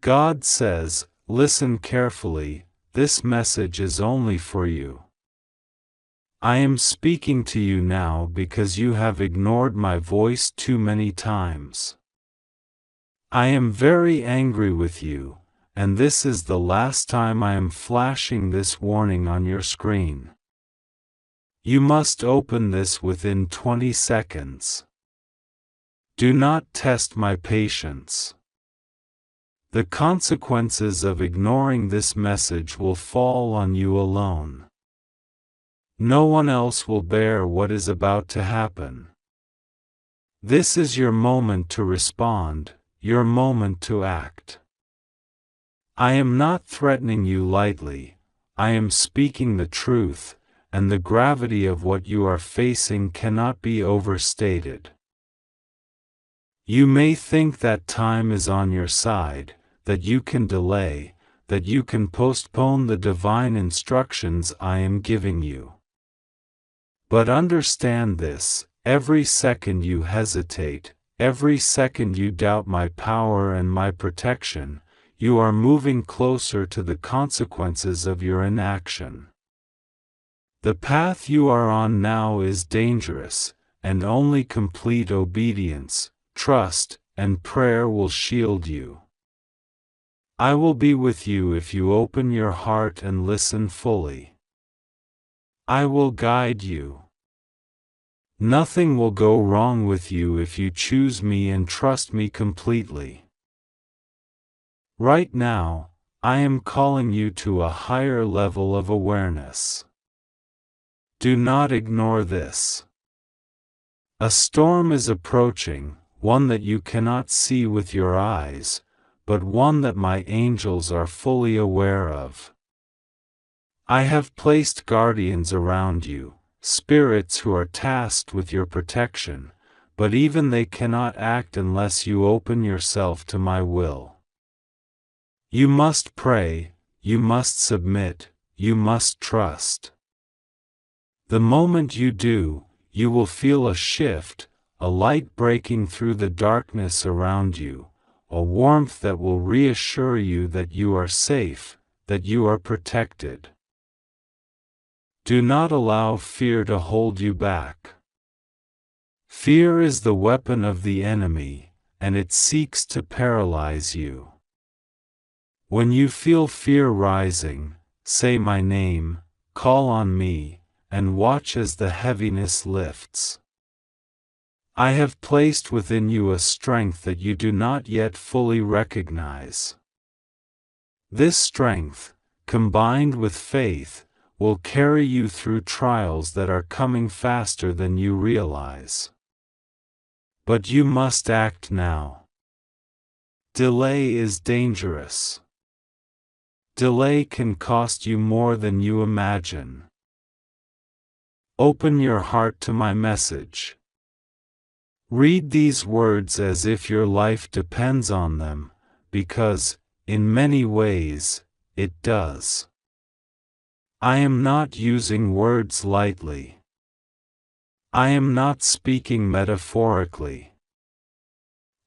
God says, listen carefully, this message is only for you. I am speaking to you now because you have ignored my voice too many times. I am very angry with you, and this is the last time I am flashing this warning on your screen. You must open this within 20 seconds. Do not test my patience. The consequences of ignoring this message will fall on you alone. No one else will bear what is about to happen. This is your moment to respond, your moment to act. I am not threatening you lightly, I am speaking the truth, and the gravity of what you are facing cannot be overstated. You may think that time is on your side, that you can delay, that you can postpone the divine instructions I am giving you. But understand this, every second you hesitate, every second you doubt my power and my protection, you are moving closer to the consequences of your inaction. The path you are on now is dangerous, and only complete obedience, trust, and prayer will shield you. I will be with you if you open your heart and listen fully. I will guide you. Nothing will go wrong with you if you choose me and trust me completely. Right now, I am calling you to a higher level of awareness. Do not ignore this. A storm is approaching, one that you cannot see with your eyes, but one that my angels are fully aware of. I have placed guardians around you, spirits who are tasked with your protection, but even they cannot act unless you open yourself to my will. You must pray, you must submit, you must trust. The moment you do, you will feel a shift, a light breaking through the darkness around you, a warmth that will reassure you that you are safe, that you are protected. Do not allow fear to hold you back. Fear is the weapon of the enemy, and it seeks to paralyze you. When you feel fear rising, say my name, call on me, and watch as the heaviness lifts. I have placed within you a strength that you do not yet fully recognize. This strength, combined with faith, will carry you through trials that are coming faster than you realize. But you must act now. Delay is dangerous. Delay can cost you more than you imagine. Open your heart to my message. Read these words as if your life depends on them, because, in many ways, it does. I am not using words lightly. I am not speaking metaphorically.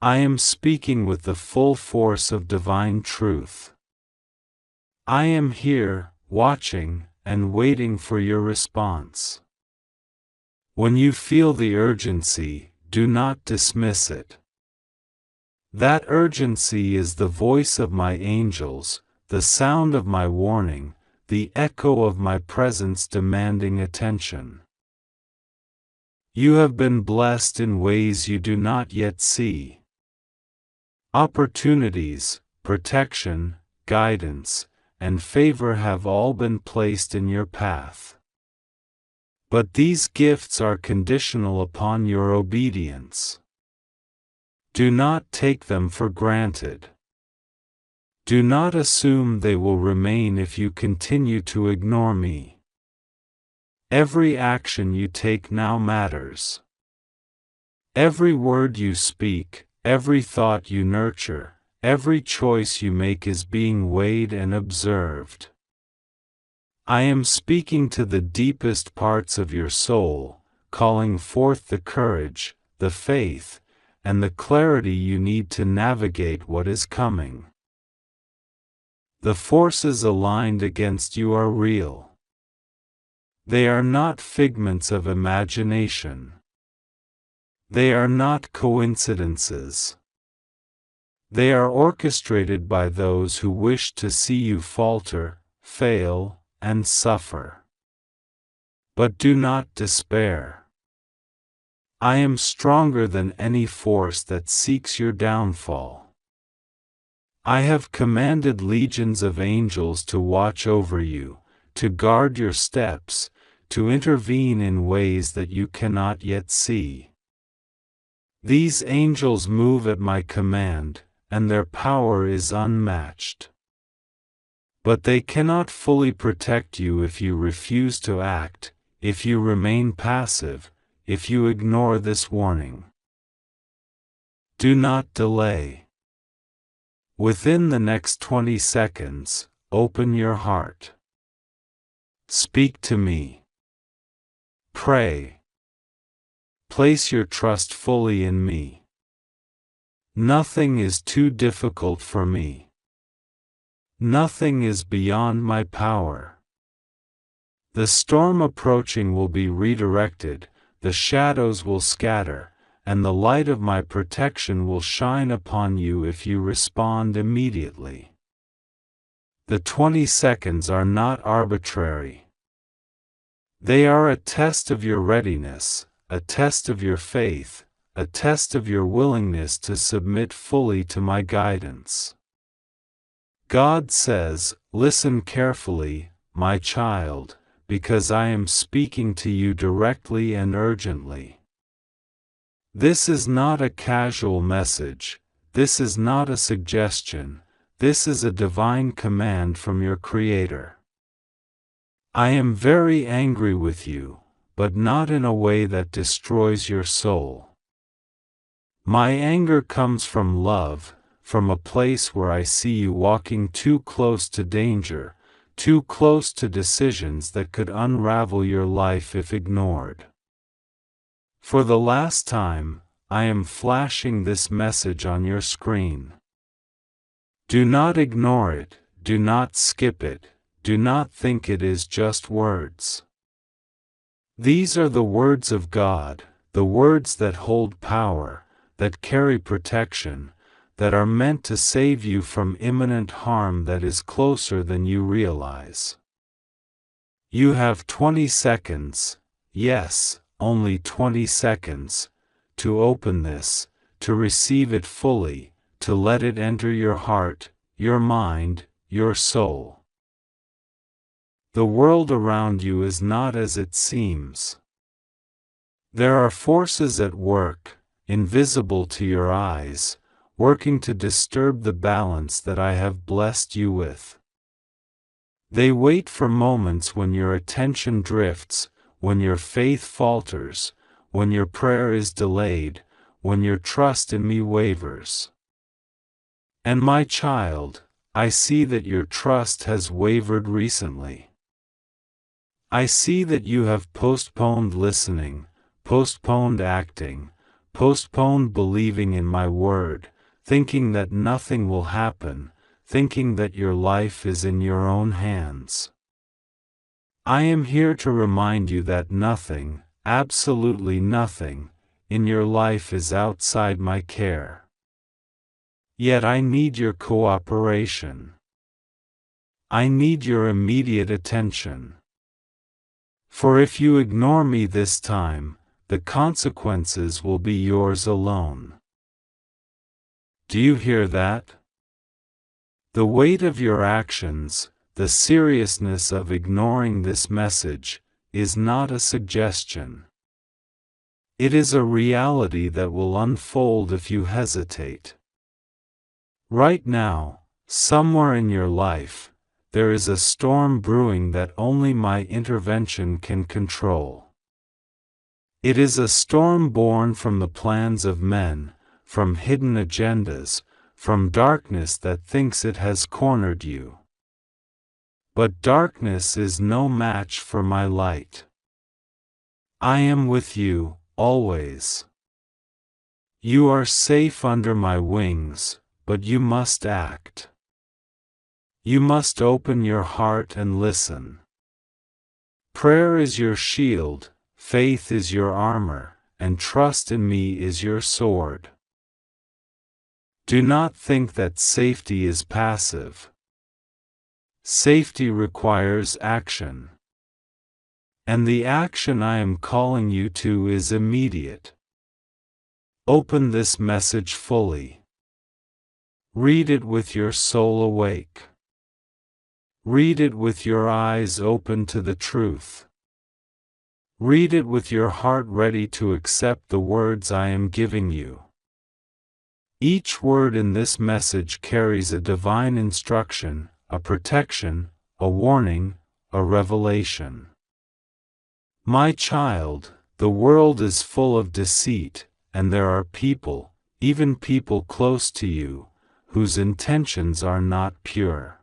I am speaking with the full force of divine truth. I am here, watching, and waiting for your response. When you feel the urgency, do not dismiss it. That urgency is the voice of my angels, the sound of my warning, the echo of my presence demanding attention. You have been blessed in ways you do not yet see. Opportunities, protection, guidance, and favor have all been placed in your path. But these gifts are conditional upon your obedience. Do not take them for granted. Do not assume they will remain if you continue to ignore me. Every action you take now matters. Every word you speak, every thought you nurture, every choice you make is being weighed and observed. I am speaking to the deepest parts of your soul, calling forth the courage, the faith, and the clarity you need to navigate what is coming. The forces aligned against you are real. They are not figments of imagination. They are not coincidences. They are orchestrated by those who wish to see you falter, fail, and suffer. But do not despair. I am stronger than any force that seeks your downfall. I have commanded legions of angels to watch over you, to guard your steps, to intervene in ways that you cannot yet see. These angels move at my command, and their power is unmatched. But they cannot fully protect you if you refuse to act, if you remain passive, if you ignore this warning. Do not delay. Within the next 20 seconds, open your heart. Speak to me. Pray. Place your trust fully in me. Nothing is too difficult for me. Nothing is beyond my power. The storm approaching will be redirected, the shadows will scatter, and the light of my protection will shine upon you if you respond immediately. The 20 seconds are not arbitrary. They are a test of your readiness, a test of your faith, a test of your willingness to submit fully to my guidance. God says, "Listen carefully, my child, because I am speaking to you directly and urgently." This is not a casual message, this is not a suggestion, this is a divine command from your Creator. I am very angry with you, but not in a way that destroys your soul. My anger comes from love, from a place where I see you walking too close to danger, too close to decisions that could unravel your life if ignored. For the last time, I am flashing this message on your screen. Do not ignore it, do not skip it, do not think it is just words. These are the words of God, the words that hold power, that carry protection, that are meant to save you from imminent harm that is closer than you realize. You have 20 seconds, yes, only 20 seconds, to open this, to receive it fully, to let it enter your heart, your mind, your soul. The world around you is not as it seems. There are forces at work, invisible to your eyes, working to disturb the balance that I have blessed you with. They wait for moments when your attention drifts, when your faith falters, when your prayer is delayed, when your trust in me wavers. And my child, I see that your trust has wavered recently. I see that you have postponed listening, postponed acting, postponed believing in my word, thinking that nothing will happen, thinking that your life is in your own hands. I am here to remind you that nothing, absolutely nothing, in your life is outside my care. Yet I need your cooperation. I need your immediate attention. For if you ignore me this time, the consequences will be yours alone. Do you hear that? The weight of your actions, the seriousness of ignoring this message, is not a suggestion. It is a reality that will unfold if you hesitate. Right now, somewhere in your life, there is a storm brewing that only my intervention can control. It is a storm born from the plans of men, from hidden agendas, from darkness that thinks it has cornered you. But darkness is no match for my light. I am with you, always. You are safe under my wings, but you must act. You must open your heart and listen. Prayer is your shield, faith is your armor, and trust in me is your sword. Do not think that safety is passive. Safety requires action. And the action I am calling you to is immediate. Open this message fully. Read it with your soul awake. Read it with your eyes open to the truth. Read it with your heart ready to accept the words I am giving you. Each word in this message carries a divine instruction, a protection, a warning, a revelation. My child, the world is full of deceit, and there are people, even people close to you, whose intentions are not pure.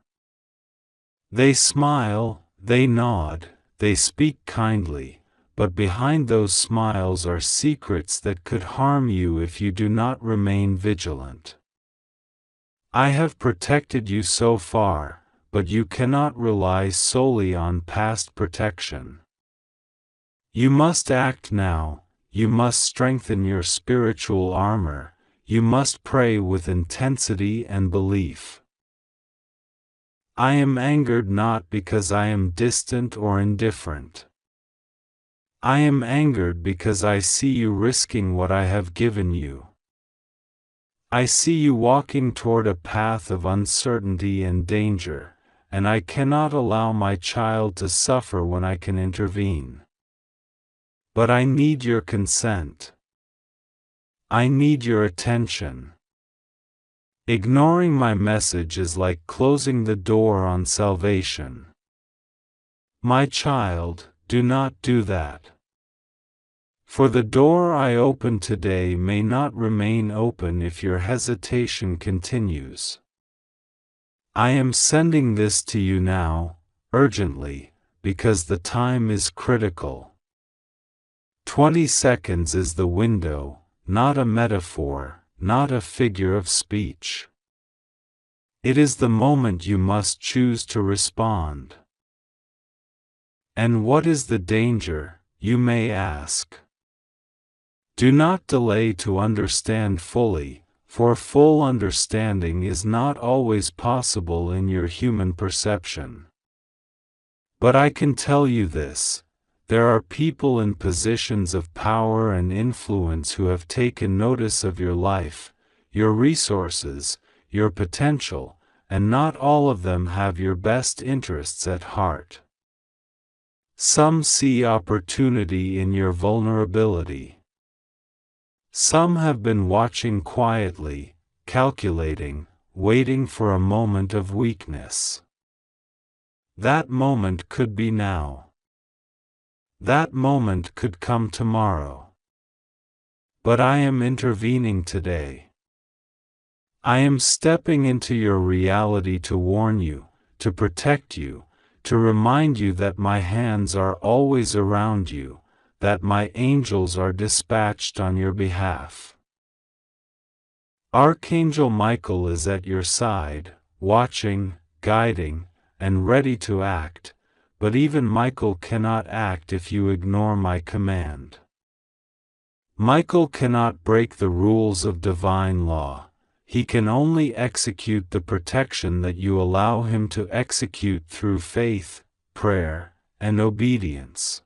They smile, they nod, they speak kindly, but behind those smiles are secrets that could harm you if you do not remain vigilant. I have protected you so far, but you cannot rely solely on past protection. You must act now, you must strengthen your spiritual armor, you must pray with intensity and belief. I am angered not because I am distant or indifferent. I am angered because I see you risking what I have given you. I see you walking toward a path of uncertainty and danger, and I cannot allow my child to suffer when I can intervene. But I need your consent. I need your attention. Ignoring my message is like closing the door on salvation. My child, do not do that. For the door I open today may not remain open if your hesitation continues. I am sending this to you now, urgently, because the time is critical. 20 seconds is the window, not a metaphor, not a figure of speech. It is the moment you must choose to respond. And what is the danger, you may ask? Do not delay to understand fully, for full understanding is not always possible in your human perception. But I can tell you this. There are people in positions of power and influence who have taken notice of your life, your resources, your potential, and not all of them have your best interests at heart. Some see opportunity in your vulnerability. Some have been watching quietly, calculating, waiting for a moment of weakness. That moment could be now. That moment could come tomorrow. But I am intervening today. I am stepping into your reality to warn you, to protect you, to remind you that my hands are always around you, that my angels are dispatched on your behalf. Archangel Michael is at your side, watching, guiding, and ready to act. But even Michael cannot act if you ignore my command. Michael cannot break the rules of divine law. He can only execute the protection that you allow him to execute through faith, prayer, and obedience.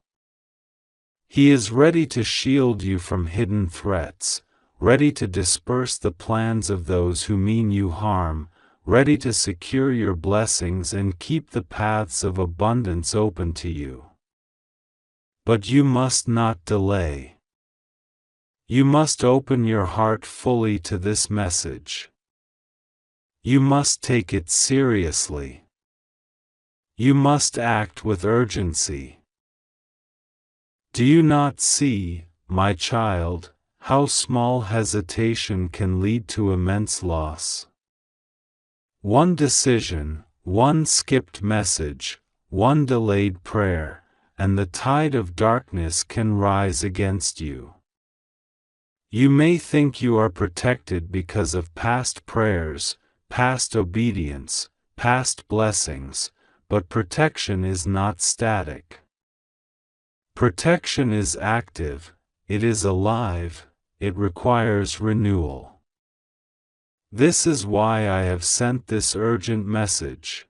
He is ready to shield you from hidden threats, ready to disperse the plans of those who mean you harm, ready to secure your blessings and keep the paths of abundance open to you. But you must not delay. You must open your heart fully to this message. You must take it seriously. You must act with urgency. Do you not see, my child, how small hesitation can lead to immense loss? One decision, one skipped message, one delayed prayer, and the tide of darkness can rise against you. You may think you are protected because of past prayers, past obedience, past blessings, but protection is not static. Protection is active, it is alive, it requires renewal. This is why I have sent this urgent message.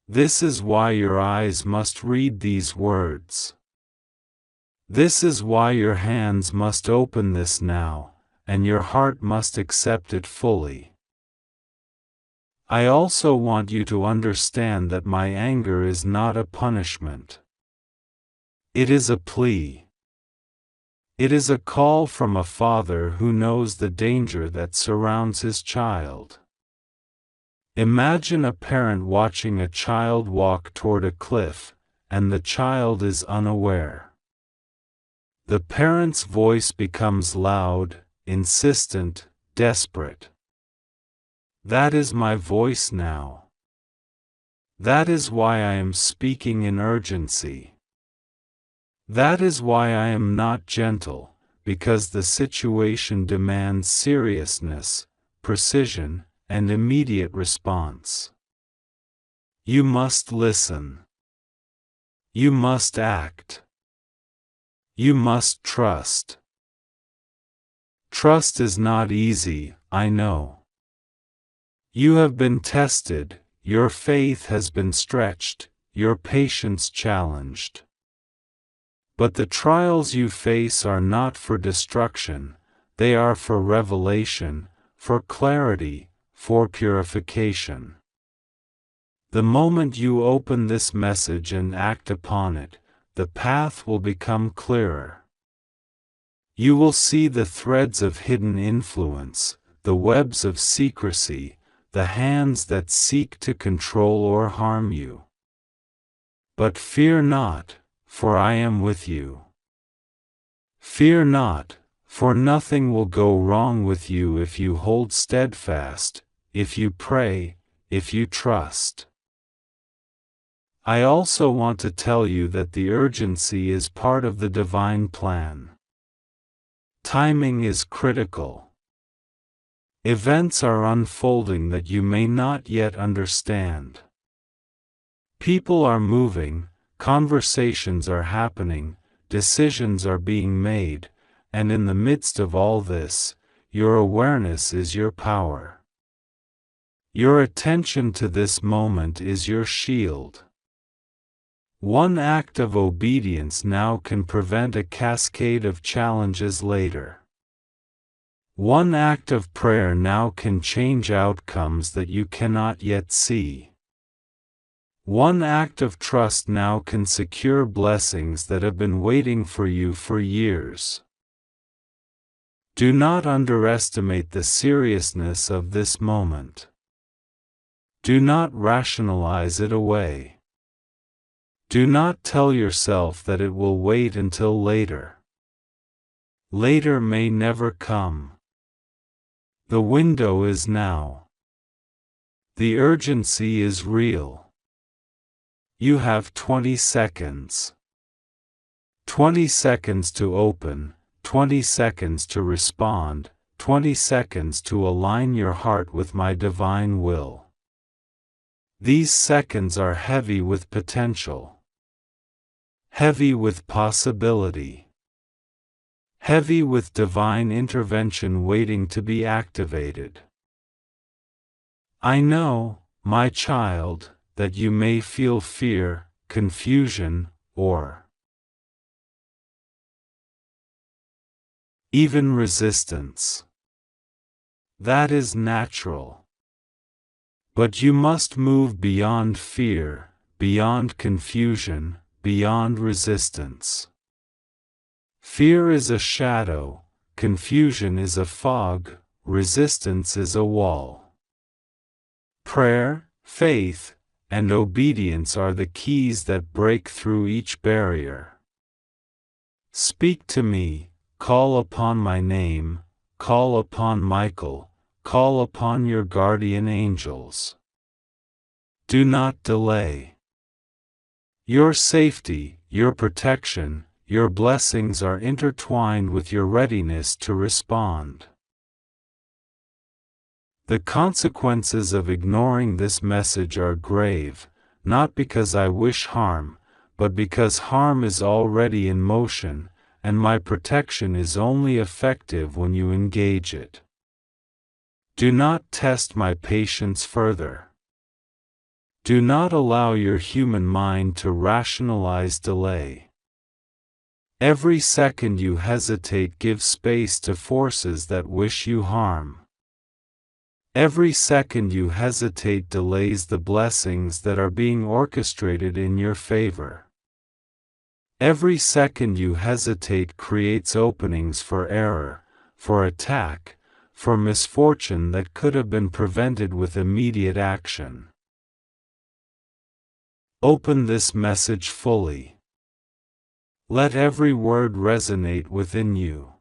This is why your eyes must read these words. This is why your hands must open this now, and your heart must accept it fully. I also want you to understand that my anger is not a punishment. It is a plea. It is a call from a father who knows the danger that surrounds his child. Imagine a parent watching a child walk toward a cliff, and the child is unaware. The parent's voice becomes loud, insistent, desperate. That is my voice now. That is why I am speaking in urgency. That is why I am not gentle, because the situation demands seriousness, precision, and immediate response. You must listen. You must act. You must trust. Trust is not easy, I know. You have been tested, your faith has been stretched, your patience challenged. But the trials you face are not for destruction, they are for revelation, for clarity, for purification. The moment you open this message and act upon it, the path will become clearer. You will see the threads of hidden influence, the webs of secrecy, the hands that seek to control or harm you. But fear not, for I am with you. Fear not, for nothing will go wrong with you if you hold steadfast, if you pray, if you trust. I also want to tell you that the urgency is part of the divine plan. Timing is critical. Events are unfolding that you may not yet understand. People are moving, conversations are happening, decisions are being made, and in the midst of all this, your awareness is your power. Your attention to this moment is your shield. One act of obedience now can prevent a cascade of challenges later. One act of prayer now can change outcomes that you cannot yet see. One act of trust now can secure blessings that have been waiting for you for years. Do not underestimate the seriousness of this moment. Do not rationalize it away. Do not tell yourself that it will wait until later. Later may never come. The window is now. The urgency is real. You have 20 seconds. 20 seconds to open, 20 seconds to respond, 20 seconds to align your heart with my divine will. These seconds are heavy with potential. Heavy with possibility. Heavy with divine intervention waiting to be activated. I know, my child, that you may feel fear, confusion, or even resistance. That is natural. But you must move beyond fear, beyond confusion, beyond resistance. Fear is a shadow, confusion is a fog, resistance is a wall. Prayer, faith, and obedience are the keys that break through each barrier. Speak to me, call upon my name, call upon Michael, call upon your guardian angels. Do not delay. Your safety, your protection, your blessings are intertwined with your readiness to respond. The consequences of ignoring this message are grave, not because I wish harm, but because harm is already in motion, and my protection is only effective when you engage it. Do not test my patience further. Do not allow your human mind to rationalize delay. Every second you hesitate gives space to forces that wish you harm. Every second you hesitate delays the blessings that are being orchestrated in your favor. Every second you hesitate creates openings for error, for attack, for misfortune that could have been prevented with immediate action. Open this message fully. Let every word resonate within you.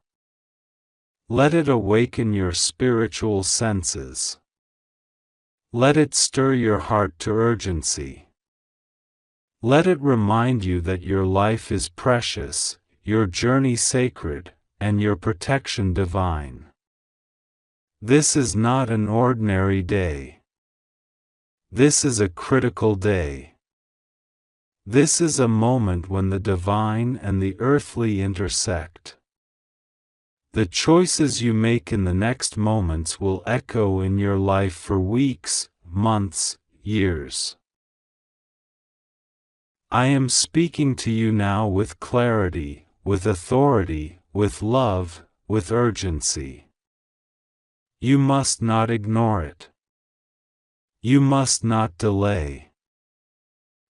Let it awaken your spiritual senses. Let it stir your heart to urgency. Let it remind you that your life is precious, your journey sacred, and your protection divine. This is not an ordinary day. This is a critical day. This is a moment when the divine and the earthly intersect. The choices you make in the next moments will echo in your life for weeks, months, years. I am speaking to you now with clarity, with authority, with love, with urgency. You must not ignore it. You must not delay.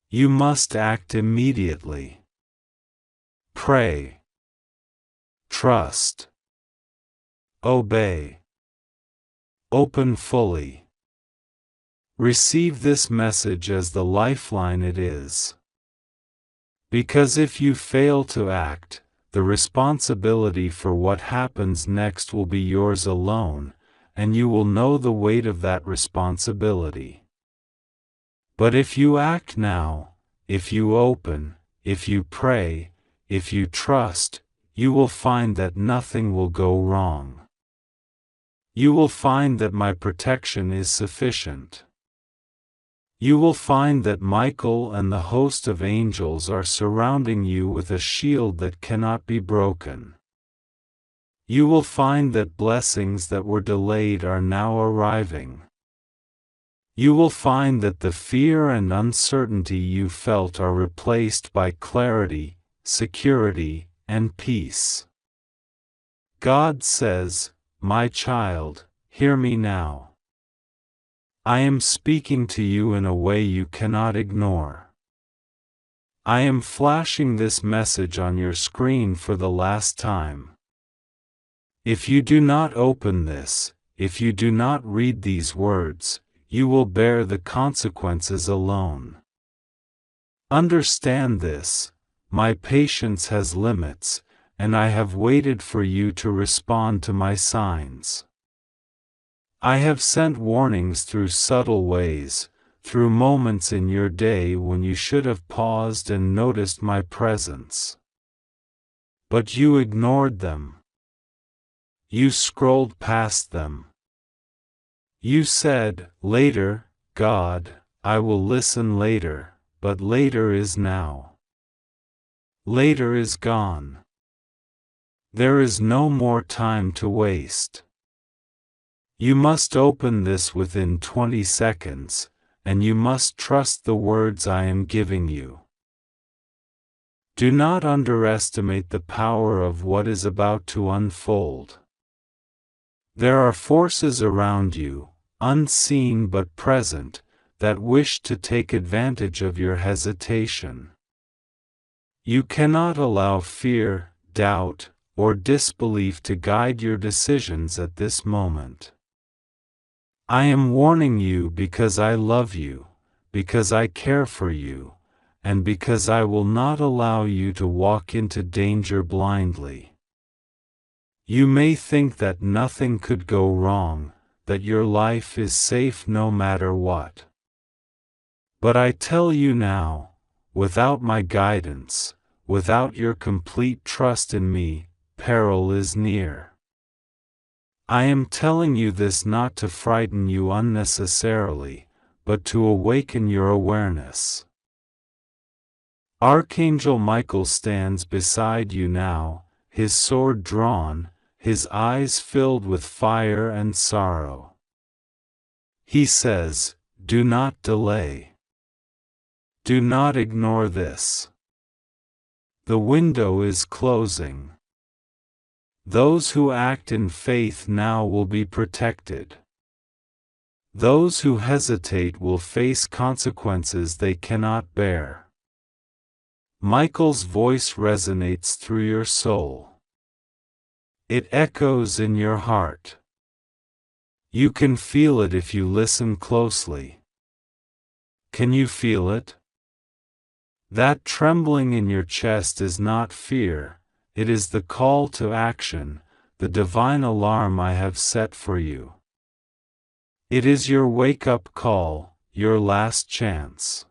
You must act immediately. Pray. Trust. Obey. Open fully. Receive this message as the lifeline it is. Because if you fail to act, the responsibility for what happens next will be yours alone, and you will know the weight of that responsibility. But if you act now, if you open, if you pray, if you trust, you will find that nothing will go wrong. You will find that my protection is sufficient. You will find that Michael and the host of angels are surrounding you with a shield that cannot be broken. You will find that blessings that were delayed are now arriving. You will find that the fear and uncertainty you felt are replaced by clarity, security, and peace. God says, "My child, hear me now. I am speaking to you in a way you cannot ignore. I am flashing this message on your screen for the last time. If you do not open this, if you do not read these words, you will bear the consequences alone. Understand this, my patience has limits, and I have waited for you to respond to my signs. I have sent warnings through subtle ways, through moments in your day when you should have paused and noticed my presence. But you ignored them. You scrolled past them. You said, "Later, God, I will listen later," but later is now. Later is gone. There is no more time to waste. You must open this within 20 seconds, and you must trust the words I am giving you. Do not underestimate the power of what is about to unfold. There are forces around you, unseen but present, that wish to take advantage of your hesitation. You cannot allow fear, doubt, or disbelief to guide your decisions at this moment. I am warning you because I love you, because I care for you, and because I will not allow you to walk into danger blindly. You may think that nothing could go wrong, that your life is safe no matter what. But I tell you now, without my guidance, without your complete trust in me, peril is near. I am telling you this not to frighten you unnecessarily, but to awaken your awareness. Archangel Michael stands beside you now, his sword drawn, his eyes filled with fire and sorrow. He says, "Do not delay. Do not ignore this. The window is closing. Those who act in faith now will be protected. Those who hesitate will face consequences they cannot bear." Michael's voice resonates through your soul. It echoes in your heart. You can feel it if you listen closely. Can you feel it? That trembling in your chest is not fear, it is the call to action, the divine alarm I have set for you. It is your wake-up call, your last chance.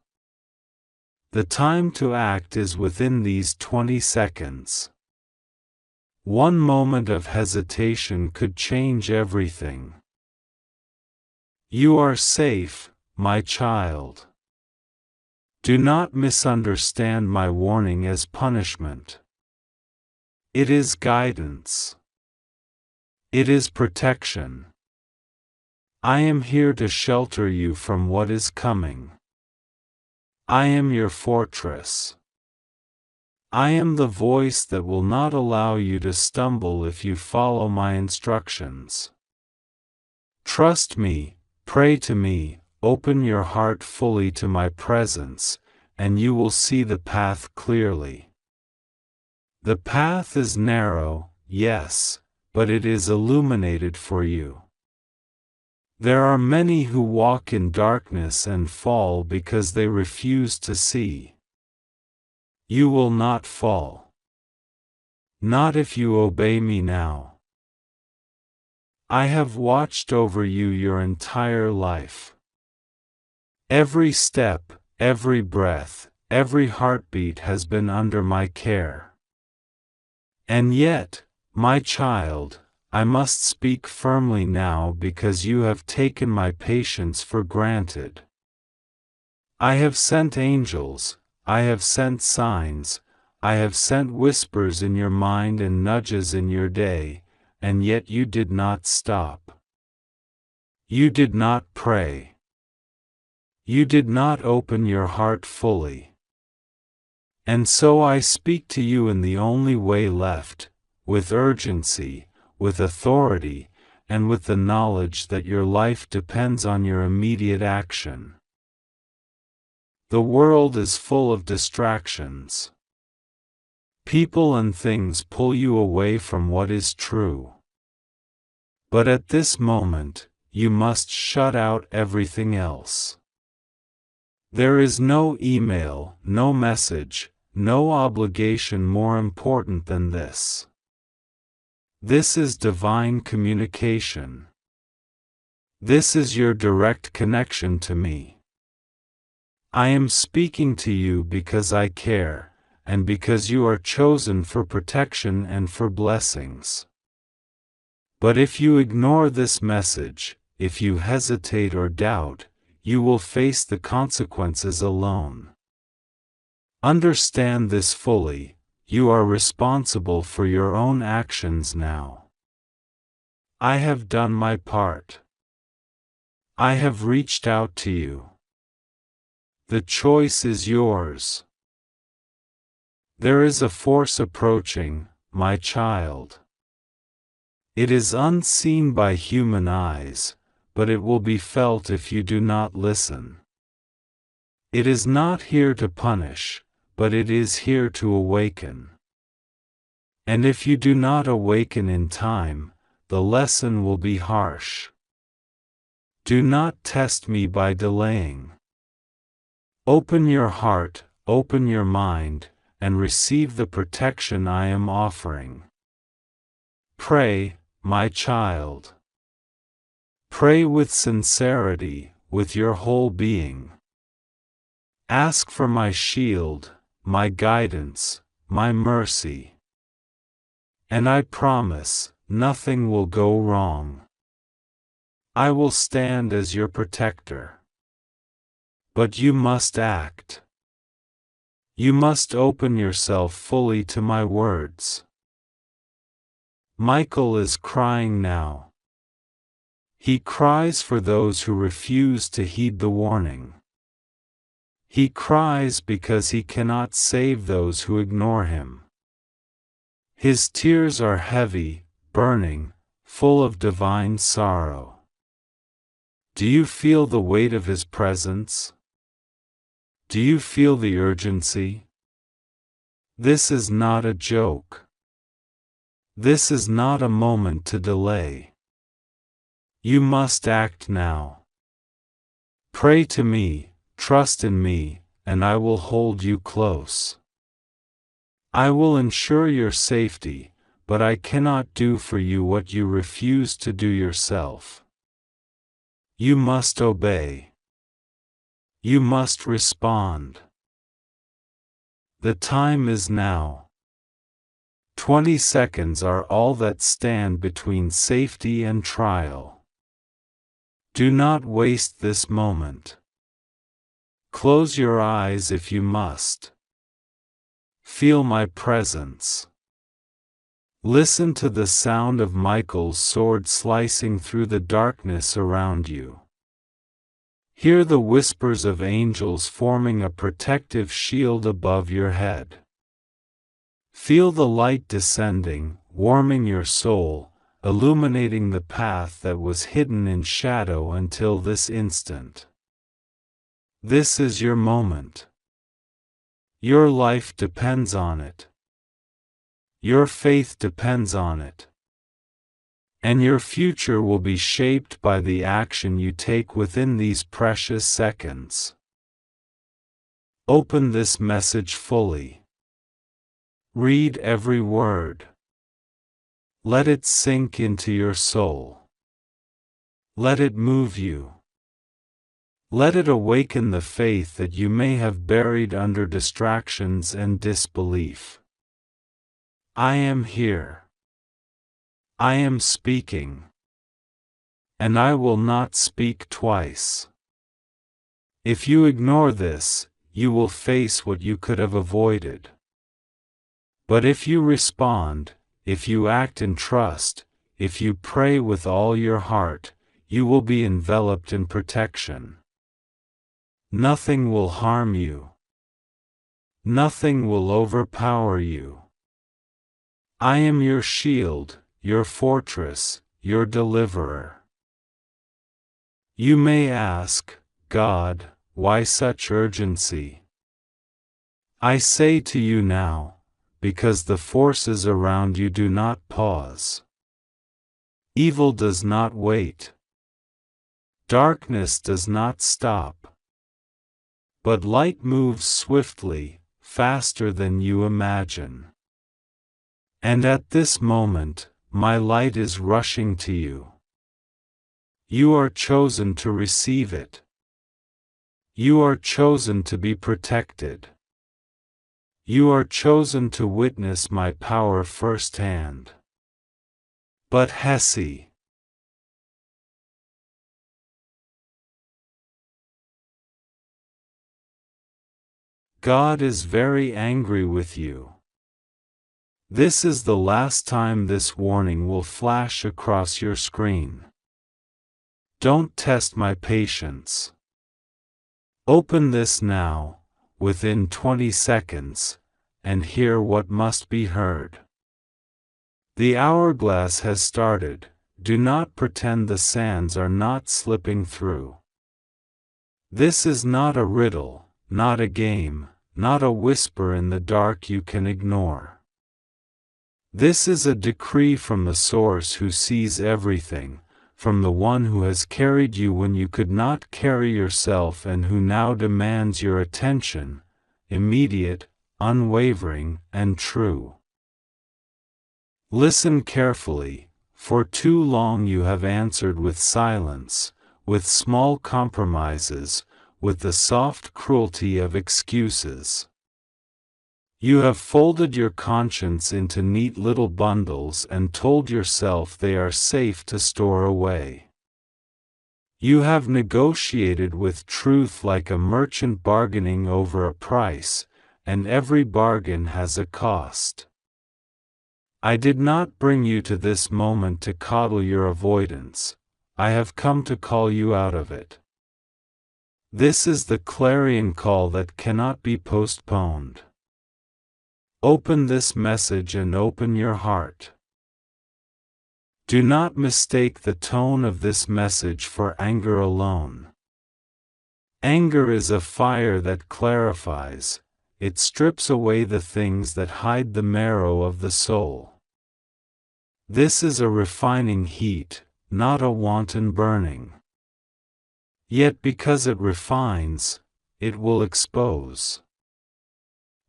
The time to act is within these 20 seconds. One moment of hesitation could change everything. You are safe, my child. Do not misunderstand my warning as punishment. It is guidance. It is protection. I am here to shelter you from what is coming. I am your fortress. I am the voice that will not allow you to stumble if you follow my instructions. Trust me, pray to me, open your heart fully to my presence, and you will see the path clearly. The path is narrow, yes, but it is illuminated for you. There are many who walk in darkness and fall because they refuse to see. You will not fall. Not if you obey me now. I have watched over you your entire life. Every step, every breath, every heartbeat has been under my care. And yet, my child, I must speak firmly now because you have taken my patience for granted. I have sent angels, I have sent signs, I have sent whispers in your mind and nudges in your day, and yet you did not stop. You did not pray. You did not open your heart fully. And so I speak to you in the only way left, with urgency, with authority, and with the knowledge that your life depends on your immediate action. The world is full of distractions. People and things pull you away from what is true. But at this moment, you must shut out everything else. There is no email, no message, no obligation more important than this. This is divine communication. This is your direct connection to me. I am speaking to you because I care, and because you are chosen for protection and for blessings. But if you ignore this message, if you hesitate or doubt, you will face the consequences alone. Understand this fully. You are responsible for your own actions now. I have done my part. I have reached out to you. The choice is yours. There is a force approaching, my child. It is unseen by human eyes, but it will be felt if you do not listen. It is not here to punish, but it is here to awaken. And if you do not awaken in time, the lesson will be harsh. Do not test me by delaying. Open your heart, open your mind, and receive the protection I am offering. Pray, my child. Pray with sincerity, with your whole being. Ask for my shield, my guidance, my mercy. And I promise, nothing will go wrong. I will stand as your protector. But you must act. You must open yourself fully to my words. Michael is crying now. He cries for those who refuse to heed the warning. He cries because he cannot save those who ignore him. His tears are heavy, burning, full of divine sorrow. Do you feel the weight of his presence? Do you feel the urgency? This is not a joke. This is not a moment to delay. You must act now. Pray to me, trust in me, and I will hold you close. I will ensure your safety, but I cannot do for you what you refuse to do yourself. You must obey. You must respond. The time is now. 20 seconds are all that stand between safety and trial. Do not waste this moment. Close your eyes if you must. Feel my presence. Listen to the sound of Michael's sword slicing through the darkness around you. Hear the whispers of angels forming a protective shield above your head. Feel the light descending, warming your soul, illuminating the path that was hidden in shadow until this instant. This is your moment. Your life depends on it. Your faith depends on it. And your future will be shaped by the action you take within these precious seconds. Open this message fully. Read every word. Let it sink into your soul. Let it move you. Let it awaken the faith that you may have buried under distractions and disbelief. I am here. I am speaking. And I will not speak twice. If you ignore this, you will face what you could have avoided. But if you respond, if you act in trust, if you pray with all your heart, you will be enveloped in protection. Nothing will harm you. Nothing will overpower you. I am your shield, your fortress, your deliverer. You may ask, God, why such urgency? I say to you now, because the forces around you do not pause. Evil does not wait. Darkness does not stop. But light moves swiftly, faster than you imagine. And at this moment, my light is rushing to you. You are chosen to receive it. You are chosen to be protected. You are chosen to witness my power firsthand. But Hesi, God is very angry with you. This is the last time this warning will flash across your screen. Don't test my patience. Open this now, within 20 seconds, and hear what must be heard. The hourglass has started. Do not pretend the sands are not slipping through. This is not a riddle, not a game, not a whisper in the dark you can ignore. This is a decree from the source who sees everything, from the one who has carried you when you could not carry yourself and who now demands your attention, immediate, unwavering, and true. Listen carefully, for too long you have answered with silence, with small compromises, with the soft cruelty of excuses. You have folded your conscience into neat little bundles and told yourself they are safe to store away. You have negotiated with truth like a merchant bargaining over a price, and every bargain has a cost. I did not bring you to this moment to coddle your avoidance. I have come to call you out of it. This is the clarion call that cannot be postponed. Open this message and open your heart. Do not mistake the tone of this message for anger alone. Anger is a fire that clarifies. It strips away the things that hide the marrow of the soul. This is a refining heat, not a wanton burning. Yet because it refines, it will expose.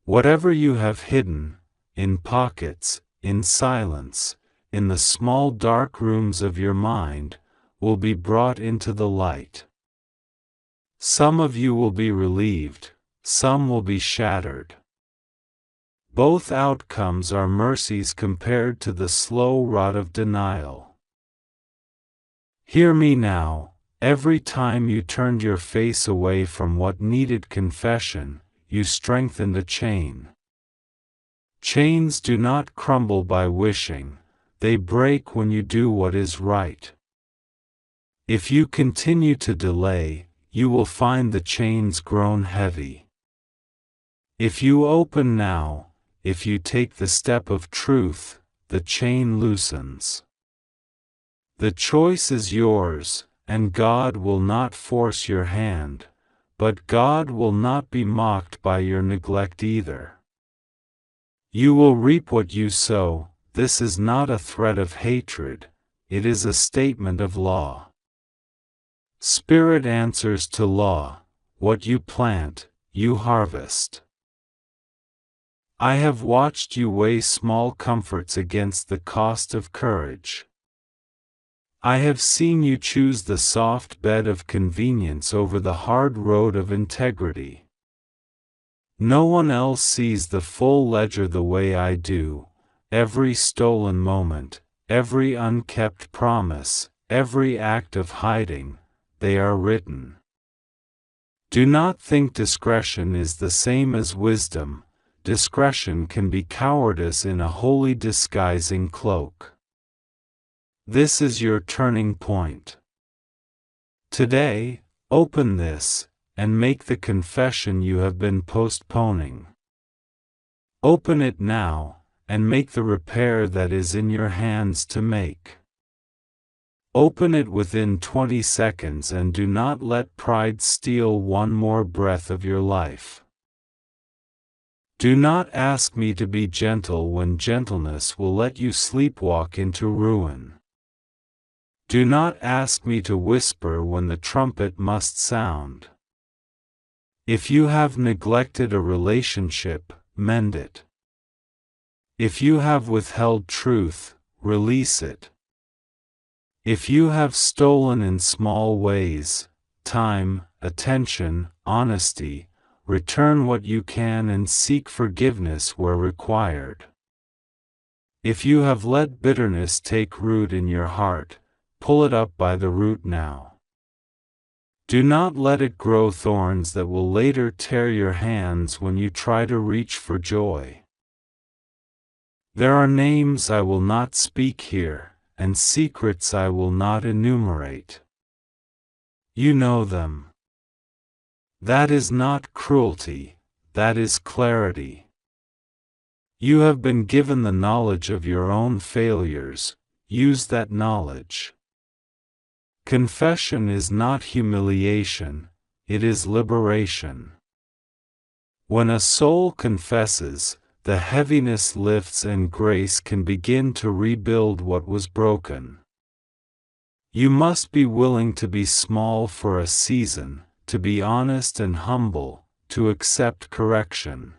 Whatever you have hidden, in pockets, in silence, in the small dark rooms of your mind, will be brought into the light. Some of you will be relieved, some will be shattered. Both outcomes are mercies compared to the slow rot of denial. Hear me now, every time you turned your face away from what needed confession, you strengthened a chain. Chains do not crumble by wishing, they break when you do what is right. If you continue to delay, you will find the chains grown heavy. If you open now, if you take the step of truth, the chain loosens. The choice is yours, and God will not force your hand, but God will not be mocked by your neglect either. You will reap what you sow. This is not a threat of hatred, it is a statement of law. Spirit answers to law. What you plant, you harvest. I have watched you weigh small comforts against the cost of courage. I have seen you choose the soft bed of convenience over the hard road of integrity. No one else sees the full ledger the way I do. Every stolen moment, every unkept promise, every act of hiding, they are written. Do not think discretion is the same as wisdom. Discretion can be cowardice in a holy disguising cloak. This is your turning point. Today, open this, and make the confession you have been postponing. Open it now, and make the repair that is in your hands to make. Open it within 20 seconds and do not let pride steal one more breath of your life. Do not ask me to be gentle when gentleness will let you sleepwalk into ruin. Do not ask me to whisper when the trumpet must sound. If you have neglected a relationship, mend it. If you have withheld truth, release it. If you have stolen in small ways, time, attention, honesty, return what you can and seek forgiveness where required. If you have let bitterness take root in your heart, pull it up by the root now. Do not let it grow thorns that will later tear your hands when you try to reach for joy. There are names I will not speak here, and secrets I will not enumerate. You know them. That is not cruelty, that is clarity. You have been given the knowledge of your own failures, use that knowledge. Confession is not humiliation, it is liberation. When a soul confesses, the heaviness lifts and grace can begin to rebuild what was broken. You must be willing to be small for a season, to be honest and humble, to accept correction.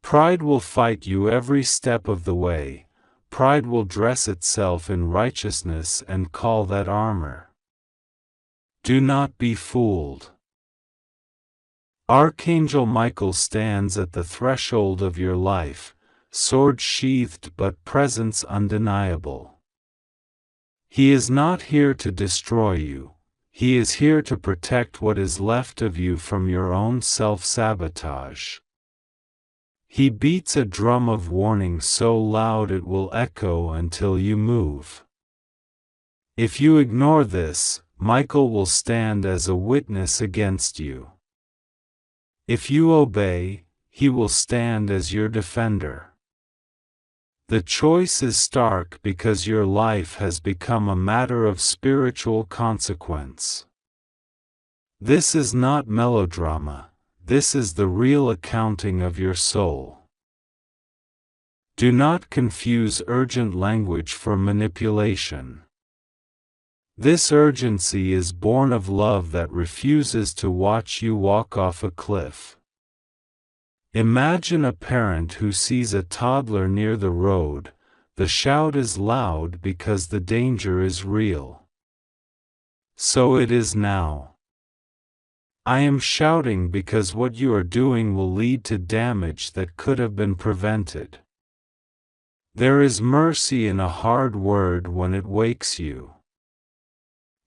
Pride will fight you every step of the way. Pride will dress itself in righteousness and call that armor. Do not be fooled. Archangel Michael stands at the threshold of your life, sword sheathed but presence undeniable. He is not here to destroy you, he is here to protect what is left of you from your own self-sabotage. He beats a drum of warning so loud it will echo until you move. If you ignore this, Michael will stand as a witness against you. If you obey, he will stand as your defender. The choice is stark because your life has become a matter of spiritual consequence. This is not melodrama, this is the real accounting of your soul. Do not confuse urgent language for manipulation. This urgency is born of love that refuses to watch you walk off a cliff. Imagine a parent who sees a toddler near the road. The shout is loud because the danger is real. So it is now. I am shouting because what you are doing will lead to damage that could have been prevented. There is mercy in a hard word when it wakes you.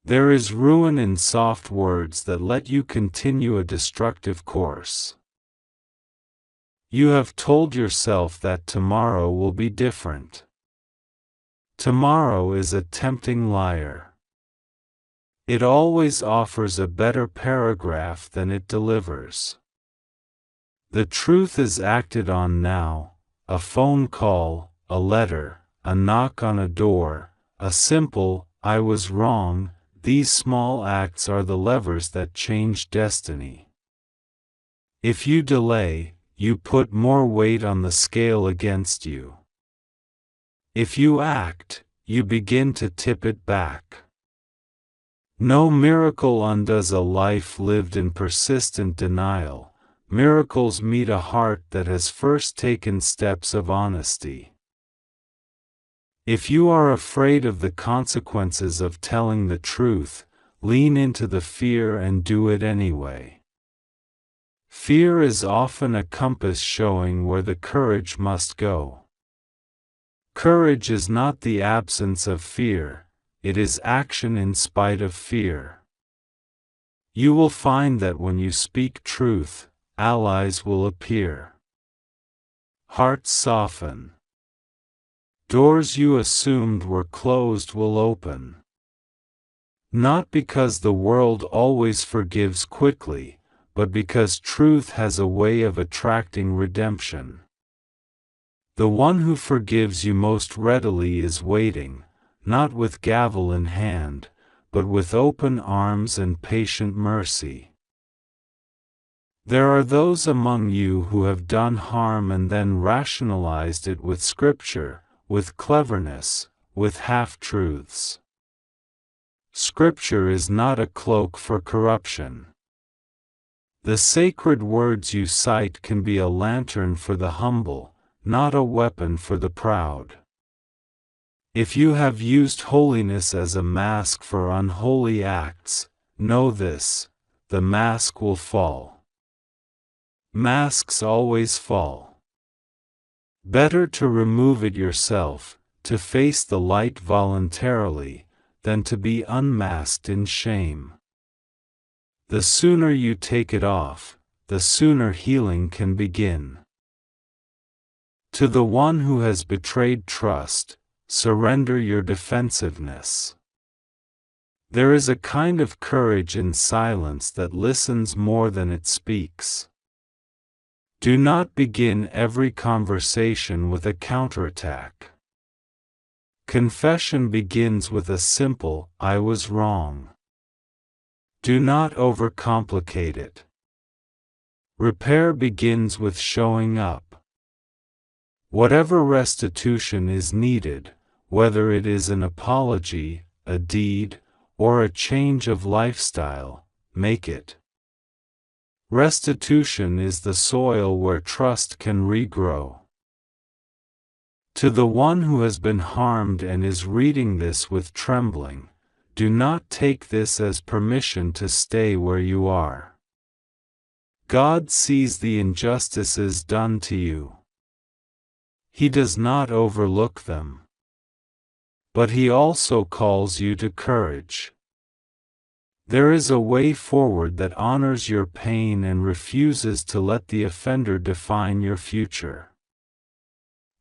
There is ruin in soft words that let you continue a destructive course. You have told yourself that tomorrow will be different. Tomorrow is a tempting liar. It always offers a better paragraph than it delivers. The truth is acted on now, a phone call, a letter, a knock on a door, a simple, "I was wrong." These small acts are the levers that change destiny. If you delay, you put more weight on the scale against you. If you act, you begin to tip it back. No miracle undoes a life lived in persistent denial. Miracles meet a heart that has first taken steps of honesty. If you are afraid of the consequences of telling the truth, lean into the fear and do it anyway. Fear is often a compass showing where the courage must go. Courage is not the absence of fear, it is action in spite of fear. You will find that when you speak truth, allies will appear. Hearts soften. Doors you assumed were closed will open. Not because the world always forgives quickly, but because truth has a way of attracting redemption. The one who forgives you most readily is waiting, not with gavel in hand, but with open arms and patient mercy. There are those among you who have done harm and then rationalized it with scripture, with cleverness, with half-truths. Scripture is not a cloak for corruption. The sacred words you cite can be a lantern for the humble, not a weapon for the proud. If you have used holiness as a mask for unholy acts, know this: the mask will fall. Masks always fall. Better to remove it yourself, to face the light voluntarily, than to be unmasked in shame. The sooner you take it off, the sooner healing can begin. To the one who has betrayed trust, surrender your defensiveness. There is a kind of courage in silence that listens more than it speaks. Do not begin every conversation with a counterattack. Confession begins with a simple, "I was wrong." Do not overcomplicate it. Repair begins with showing up. Whatever restitution is needed, whether it is an apology, a deed, or a change of lifestyle, make it. Restitution is the soil where trust can regrow. To the one who has been harmed and is reading this with trembling, do not take this as permission to stay where you are. God sees the injustices done to you. He does not overlook them. But He also calls you to courage. There is a way forward that honors your pain and refuses to let the offender define your future.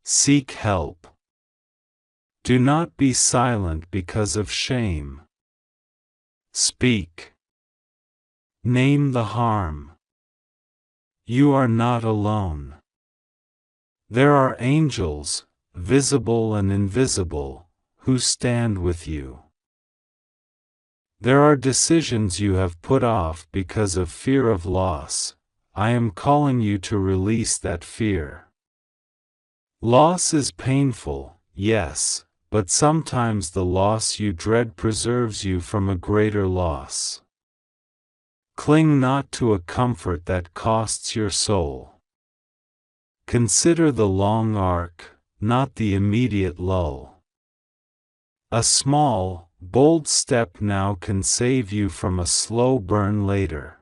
Seek help. Do not be silent because of shame. Speak. Name the harm. You are not alone. There are angels, visible and invisible, who stand with you. There are decisions you have put off because of fear of loss. I am calling you to release that fear. Loss is painful, yes, but sometimes the loss you dread preserves you from a greater loss. Cling not to a comfort that costs your soul. Consider the long arc, not the immediate lull. A small, bold step now can save you from a slow burn later.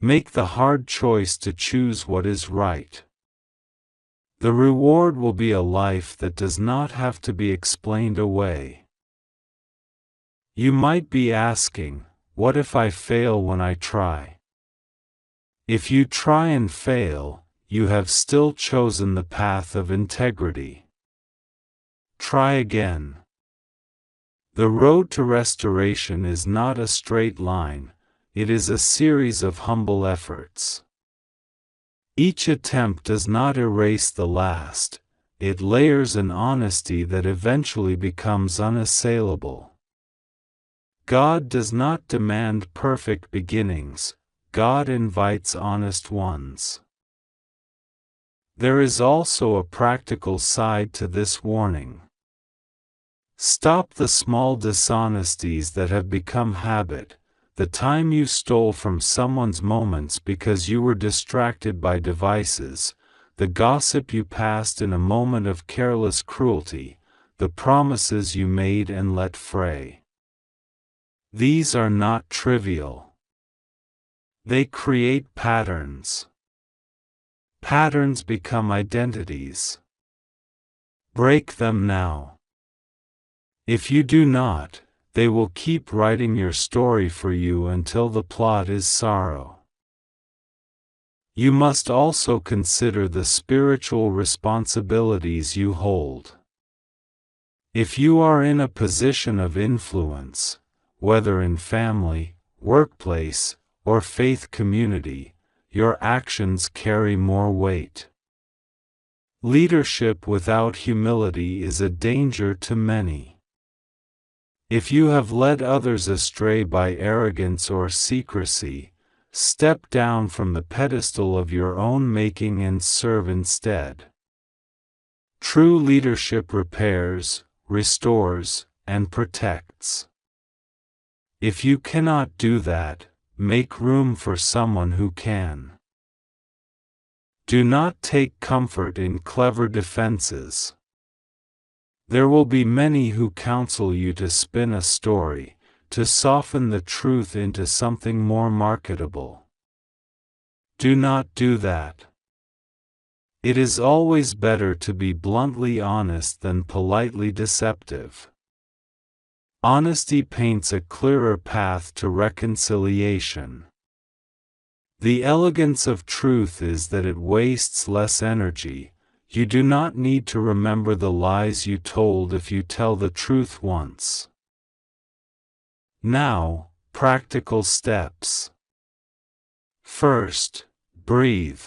Make the hard choice to choose what is right. The reward will be a life that does not have to be explained away. You might be asking, what if I fail when I try? If you try and fail, you have still chosen the path of integrity. Try again. The road to restoration is not a straight line, it is a series of humble efforts. Each attempt does not erase the last, it layers an honesty that eventually becomes unassailable. God does not demand perfect beginnings, God invites honest ones. There is also a practical side to this warning. Stop the small dishonesties that have become habit, the time you stole from someone's moments because you were distracted by devices, the gossip you passed in a moment of careless cruelty, the promises you made and let fray. These are not trivial. They create patterns. Patterns become identities. Break them now. If you do not, they will keep writing your story for you until the plot is sorrow. You must also consider the spiritual responsibilities you hold. If you are in a position of influence, whether in family, workplace, or faith community, your actions carry more weight. Leadership without humility is a danger to many. If you have led others astray by arrogance or secrecy, step down from the pedestal of your own making and serve instead. True leadership repairs, restores, and protects. If you cannot do that, make room for someone who can. Do not take comfort in clever defenses. There will be many who counsel you to spin a story, to soften the truth into something more marketable. Do not do that. It is always better to be bluntly honest than politely deceptive. Honesty paints a clearer path to reconciliation. The elegance of truth is that it wastes less energy. You do not need to remember the lies you told if you tell the truth once. Now, practical steps. First, breathe.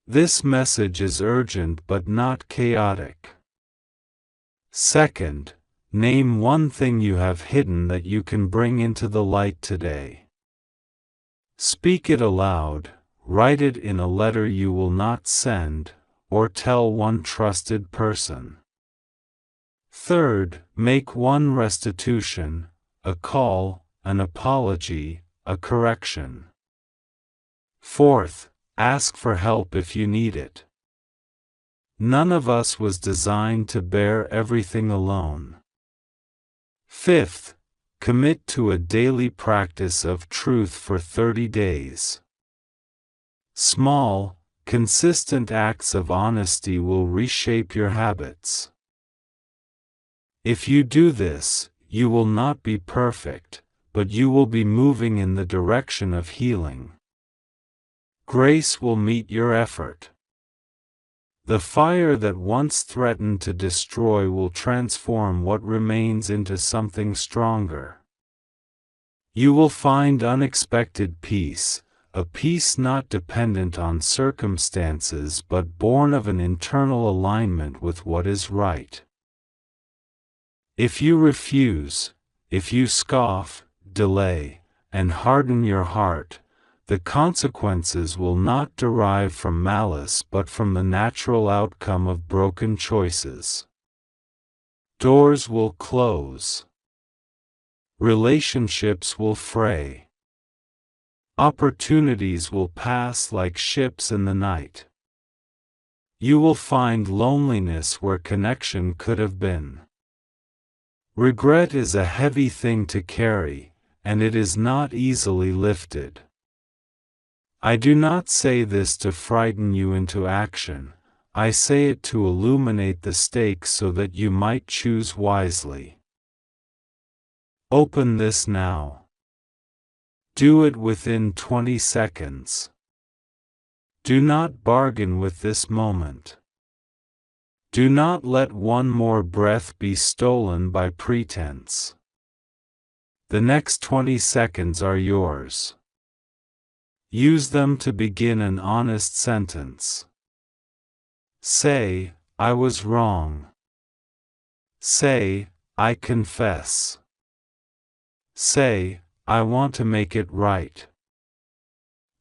This message is urgent but not chaotic. Second, name one thing you have hidden that you can bring into the light today. Speak it aloud, write it in a letter you will not send, or tell one trusted person. Third, make one restitution, a call, an apology, a correction. Fourth, ask for help if you need it. None of us was designed to bear everything alone. Fifth, commit to a daily practice of truth for 30 days. Small, consistent acts of honesty will reshape your habits. If you do this, you will not be perfect, but you will be moving in the direction of healing. Grace will meet your effort. The fire that once threatened to destroy will transform what remains into something stronger. You will find unexpected peace, a peace not dependent on circumstances but born of an internal alignment with what is right. If you refuse, if you scoff, delay, and harden your heart, the consequences will not derive from malice but from the natural outcome of broken choices. Doors will close. Relationships will fray. Opportunities will pass like ships in the night. You will find loneliness where connection could have been. Regret is a heavy thing to carry, and it is not easily lifted. I do not say this to frighten you into action, I say it to illuminate the stakes so that you might choose wisely. Open this now. Do it within 20 seconds. Do not bargain with this moment. Do not let one more breath be stolen by pretense. The next 20 seconds are yours. Use them to begin an honest sentence. Say, I was wrong. Say, I confess. Say, I want to make it right.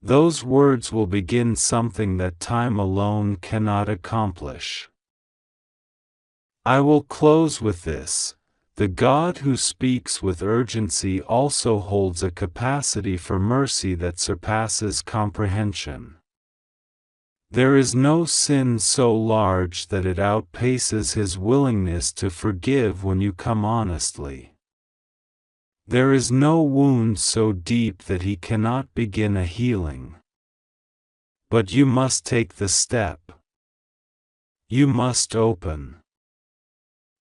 Those words will begin something that time alone cannot accomplish. I will close with this. The God who speaks with urgency also holds a capacity for mercy that surpasses comprehension. There is no sin so large that it outpaces His willingness to forgive when you come honestly. There is no wound so deep that He cannot begin a healing. But you must take the step. You must open.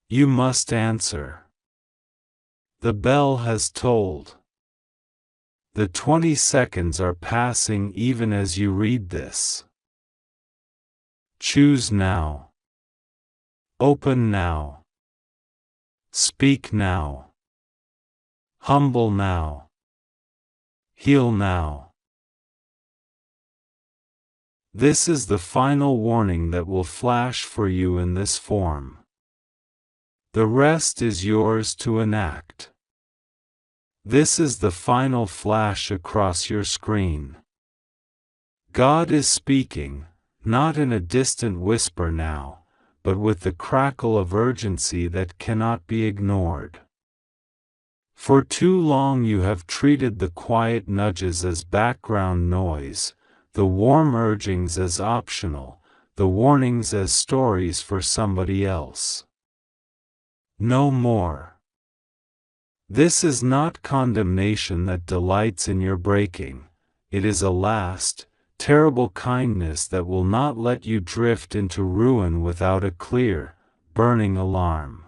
You must answer. The bell has tolled. The 20 seconds are passing even as you read this. Choose now. Open now. Speak now. Humble now. Heal now. This is the final warning that will flash for you in this form. The rest is yours to enact. This is the final flash across your screen. God is speaking, not in a distant whisper now, but with the crackle of urgency that cannot be ignored. For too long you have treated the quiet nudges as background noise, the warm urgings as optional, the warnings as stories for somebody else. No more. This is not condemnation that delights in your breaking, it is a last, terrible kindness that will not let you drift into ruin without a clear, burning alarm.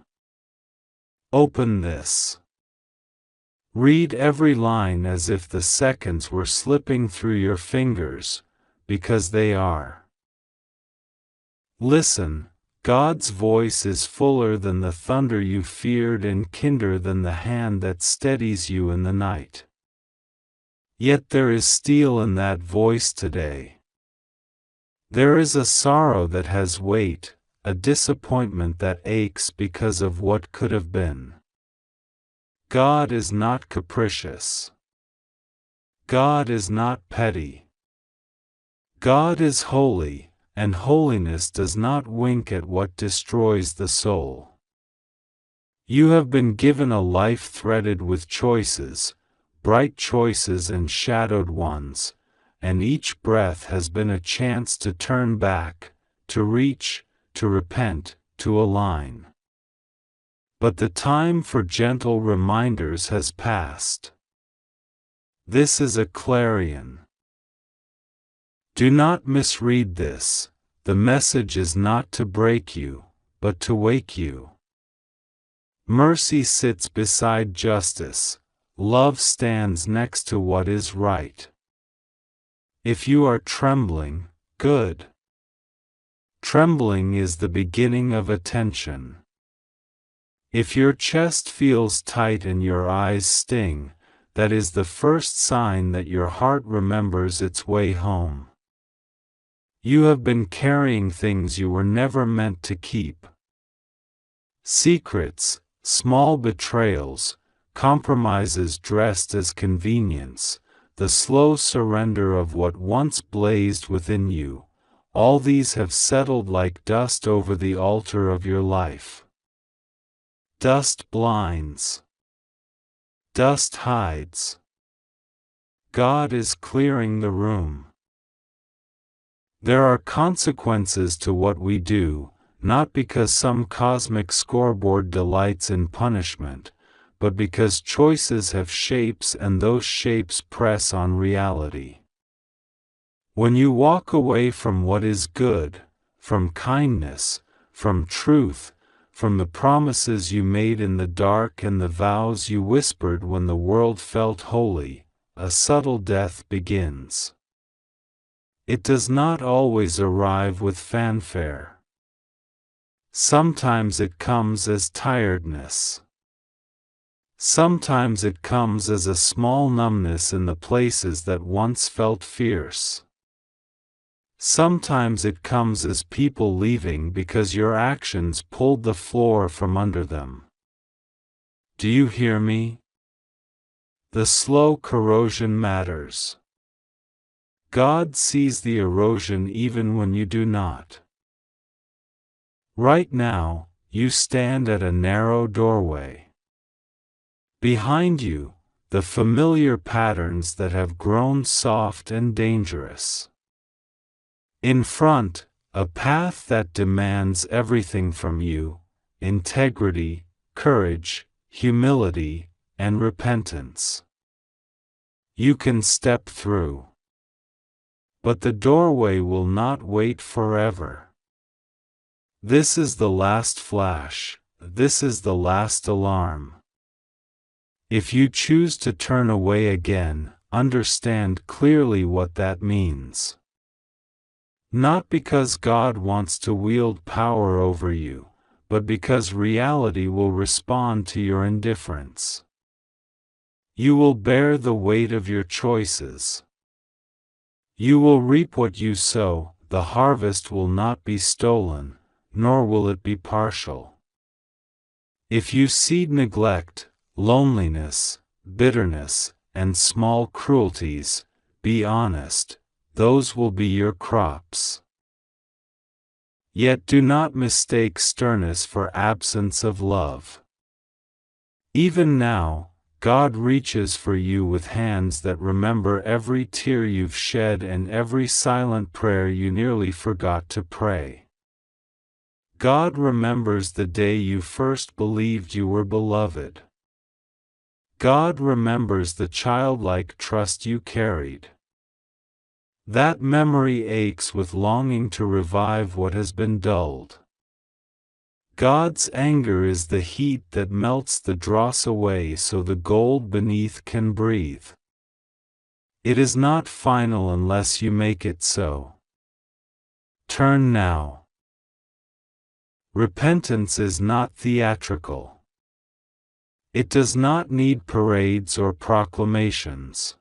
Open this. Read every line as if the seconds were slipping through your fingers, because they are. Listen. God's voice is fuller than the thunder you feared and kinder than the hand that steadies you in the night. Yet there is steel in that voice today. There is a sorrow that has weight, a disappointment that aches because of what could have been. God is not capricious. God is not petty. God is holy. And holiness does not wink at what destroys the soul. You have been given a life threaded with choices, bright choices and shadowed ones, and each breath has been a chance to turn back, to reach, to repent, to align. But the time for gentle reminders has passed. This is a clarion. Do not misread this. The message is not to break you, but to wake you. Mercy sits beside justice. Love stands next to what is right. If you are trembling, good. Trembling is the beginning of attention. If your chest feels tight and your eyes sting, that is the first sign that your heart remembers its way home. You have been carrying things you were never meant to keep. Secrets, small betrayals, compromises dressed as convenience, the slow surrender of what once blazed within you, all these have settled like dust over the altar of your life. Dust blinds. Dust hides. God is clearing the room. There are consequences to what we do, not because some cosmic scoreboard delights in punishment, but because choices have shapes and those shapes press on reality. When you walk away from what is good, from kindness, from truth, from the promises you made in the dark and the vows you whispered when the world felt holy, a subtle death begins. It does not always arrive with fanfare. Sometimes it comes as tiredness. Sometimes it comes as a small numbness in the places that once felt fierce. Sometimes it comes as people leaving because your actions pulled the floor from under them. Do you hear me? The slow corrosion matters. God sees the erosion even when you do not. Right now, you stand at a narrow doorway. Behind you, the familiar patterns that have grown soft and dangerous. In front, a path that demands everything from you: integrity, courage, humility, and repentance. You can step through. But the doorway will not wait forever. This is the last flash, this is the last alarm. If you choose to turn away again, understand clearly what that means. Not because God wants to wield power over you, but because reality will respond to your indifference. You will bear the weight of your choices. You will reap what you sow. The harvest will not be stolen, nor will it be partial. If you seed neglect, loneliness, bitterness, and small cruelties, be honest, those will be your crops. Yet do not mistake sternness for absence of love. Even now, God reaches for you with hands that remember every tear you've shed and every silent prayer you nearly forgot to pray. God remembers the day you first believed you were beloved. God remembers the childlike trust you carried. That memory aches with longing to revive what has been dulled. God's anger is the heat that melts the dross away so the gold beneath can breathe. It is not final unless you make it so. Turn now. Repentance is not theatrical. It does not need parades or proclamations.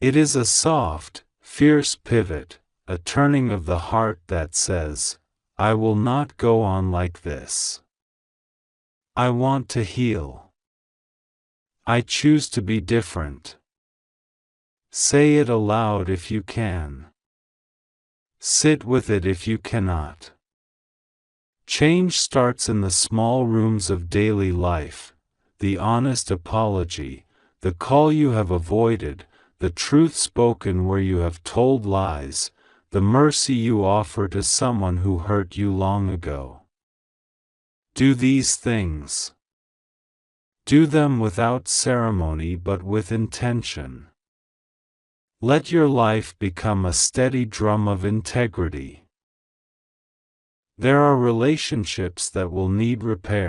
It is a soft, fierce pivot, a turning of the heart that says, I will not go on like this. I want to heal. I choose to be different. Say it aloud if you can. Sit with it if you cannot. Change starts in the small rooms of daily life: the honest apology, the call you have avoided, the truth spoken where you have told lies, the mercy you offer to someone who hurt you long ago. Do these things. Do them without ceremony but with intention. Let your life become a steady drum of integrity. There are relationships that will need repair.